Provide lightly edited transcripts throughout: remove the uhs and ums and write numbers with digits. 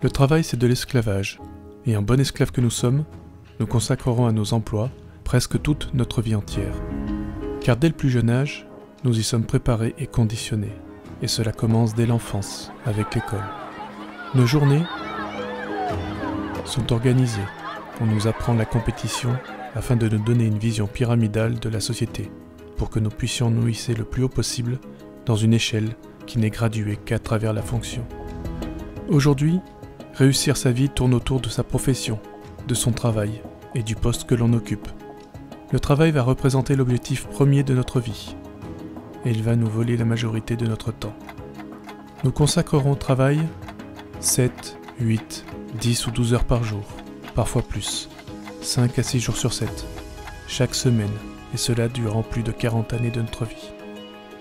Le travail, c'est de l'esclavage, et en bon esclave que nous sommes, nous consacrerons à nos emplois presque toute notre vie entière. Car dès le plus jeune âge, nous y sommes préparés et conditionnés, et cela commence dès l'enfance, avec l'école. Nos journées sont organisées, on nous apprend la compétition afin de nous donner une vision pyramidale de la société, pour que nous puissions nous hisser le plus haut possible dans une échelle qui n'est graduée qu'à travers la fonction. Aujourd'hui, réussir sa vie tourne autour de sa profession, de son travail et du poste que l'on occupe. Le travail va représenter l'objectif premier de notre vie, et il va nous voler la majorité de notre temps. Nous consacrerons au travail 7, 8, 10 ou 12 heures par jour, parfois plus, 5 à 6 jours sur 7, chaque semaine, et cela durant plus de 40 années de notre vie.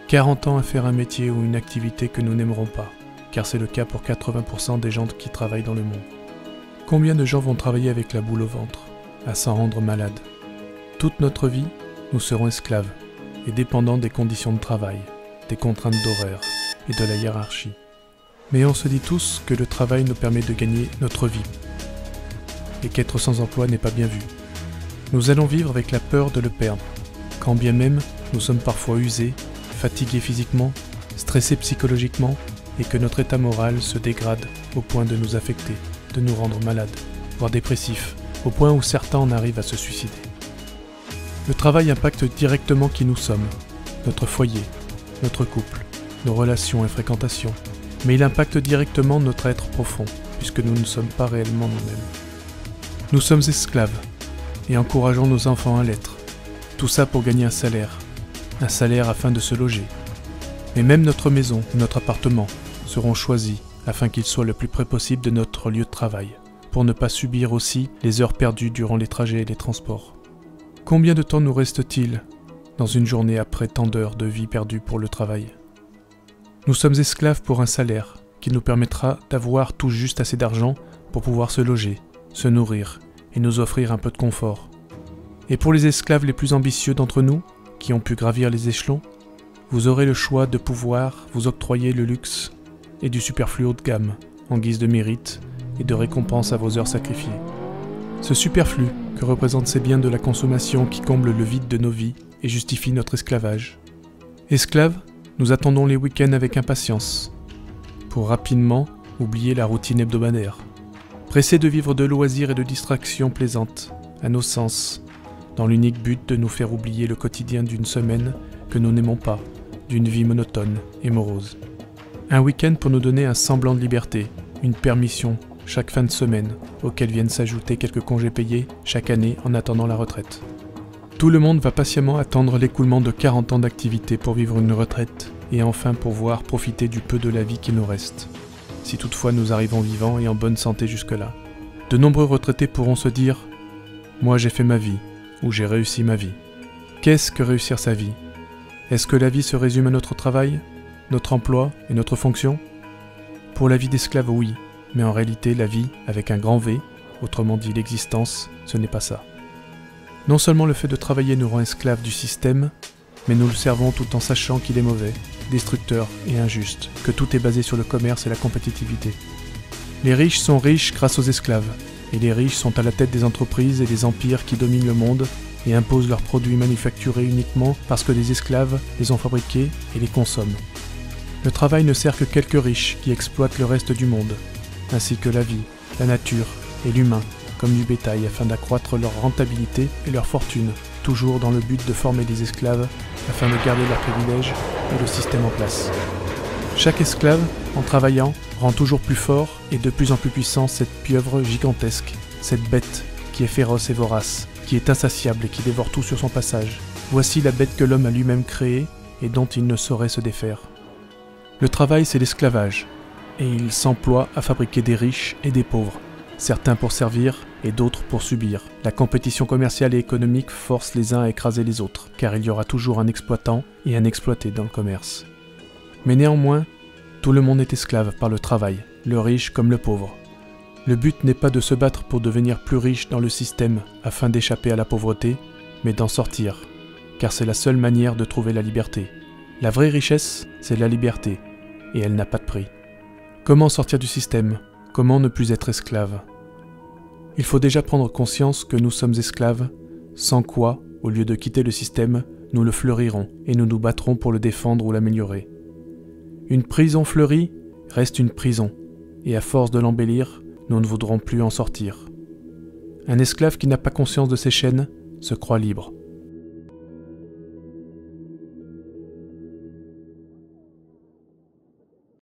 40 ans à faire un métier ou une activité que nous n'aimerons pas, car c'est le cas pour 80% des gens qui travaillent dans le monde. Combien de gens vont travailler avec la boule au ventre, à s'en rendre malade? Toute notre vie, nous serons esclaves et dépendants des conditions de travail, des contraintes d'horaire et de la hiérarchie. Mais on se dit tous que le travail nous permet de gagner notre vie et qu'être sans emploi n'est pas bien vu. Nous allons vivre avec la peur de le perdre, quand bien même nous sommes parfois usés, fatigués physiquement, stressés psychologiquement et que notre état moral se dégrade au point de nous affecter, de nous rendre malades, voire dépressifs, au point où certains en arrivent à se suicider. Le travail impacte directement qui nous sommes, notre foyer, notre couple, nos relations et fréquentations, mais il impacte directement notre être profond, puisque nous ne sommes pas réellement nous-mêmes. Nous sommes esclaves, et encourageons nos enfants à l'être, tout ça pour gagner un salaire afin de se loger. Mais même notre maison ou notre appartement seront choisis afin qu'ils soient le plus près possible de notre lieu de travail, pour ne pas subir aussi les heures perdues durant les trajets et les transports. Combien de temps nous reste-t-il dans une journée après tant d'heures de vie perdues pour le travail? Nous sommes esclaves pour un salaire qui nous permettra d'avoir tout juste assez d'argent pour pouvoir se loger, se nourrir et nous offrir un peu de confort. Et pour les esclaves les plus ambitieux d'entre nous, qui ont pu gravir les échelons, vous aurez le choix de pouvoir vous octroyer le luxe et du superflu haut de gamme en guise de mérite et de récompense à vos heures sacrifiées. Ce superflu que représentent ces biens de la consommation qui comblent le vide de nos vies et justifient notre esclavage. Esclaves, nous attendons les week-ends avec impatience, pour rapidement oublier la routine hebdomadaire. Pressés de vivre de loisirs et de distractions plaisantes, à nos sens, dans l'unique but de nous faire oublier le quotidien d'une semaine que nous n'aimons pas, d'une vie monotone et morose. Un week-end pour nous donner un semblant de liberté, une permission chaque fin de semaine, auquel viennent s'ajouter quelques congés payés chaque année en attendant la retraite. Tout le monde va patiemment attendre l'écoulement de 40 ans d'activité pour vivre une retraite et enfin pouvoir profiter du peu de la vie qui nous reste, si toutefois nous arrivons vivants et en bonne santé jusque-là. De nombreux retraités pourront se dire « Moi j'ai fait ma vie » ou « J'ai réussi ma vie ». Qu'est-ce que réussir sa vie? Est-ce que la vie se résume à notre travail, notre emploi et notre fonction? Pour la vie d'esclave, oui, mais en réalité la vie, avec un grand V, autrement dit l'existence, ce n'est pas ça. Non seulement le fait de travailler nous rend esclaves du système, mais nous le servons tout en sachant qu'il est mauvais, destructeur et injuste, que tout est basé sur le commerce et la compétitivité. Les riches sont riches grâce aux esclaves, et les riches sont à la tête des entreprises et des empires qui dominent le monde et imposent leurs produits manufacturés uniquement parce que les esclaves les ont fabriqués et les consomment. Le travail ne sert que quelques riches qui exploitent le reste du monde, ainsi que la vie, la nature et l'humain, comme du bétail afin d'accroître leur rentabilité et leur fortune, toujours dans le but de former des esclaves afin de garder leurs privilèges et le système en place. Chaque esclave, en travaillant, rend toujours plus fort et de plus en plus puissant cette pieuvre gigantesque, cette bête qui est féroce et vorace, qui est insatiable et qui dévore tout sur son passage. Voici la bête que l'homme a lui-même créée et dont il ne saurait se défaire. Le travail, c'est l'esclavage, et il s'emploie à fabriquer des riches et des pauvres, certains pour servir et d'autres pour subir. La compétition commerciale et économique force les uns à écraser les autres, car il y aura toujours un exploitant et un exploité dans le commerce. Mais néanmoins, tout le monde est esclave par le travail, le riche comme le pauvre. Le but n'est pas de se battre pour devenir plus riche dans le système afin d'échapper à la pauvreté, mais d'en sortir, car c'est la seule manière de trouver la liberté. La vraie richesse, c'est la liberté, et elle n'a pas de prix. Comment sortir du système? Comment ne plus être esclave? Il faut déjà prendre conscience que nous sommes esclaves, sans quoi, au lieu de quitter le système, nous le fleurirons et nous nous battrons pour le défendre ou l'améliorer. Une prison fleurie reste une prison, et à force de l'embellir, nous ne voudrons plus en sortir. Un esclave qui n'a pas conscience de ses chaînes se croit libre.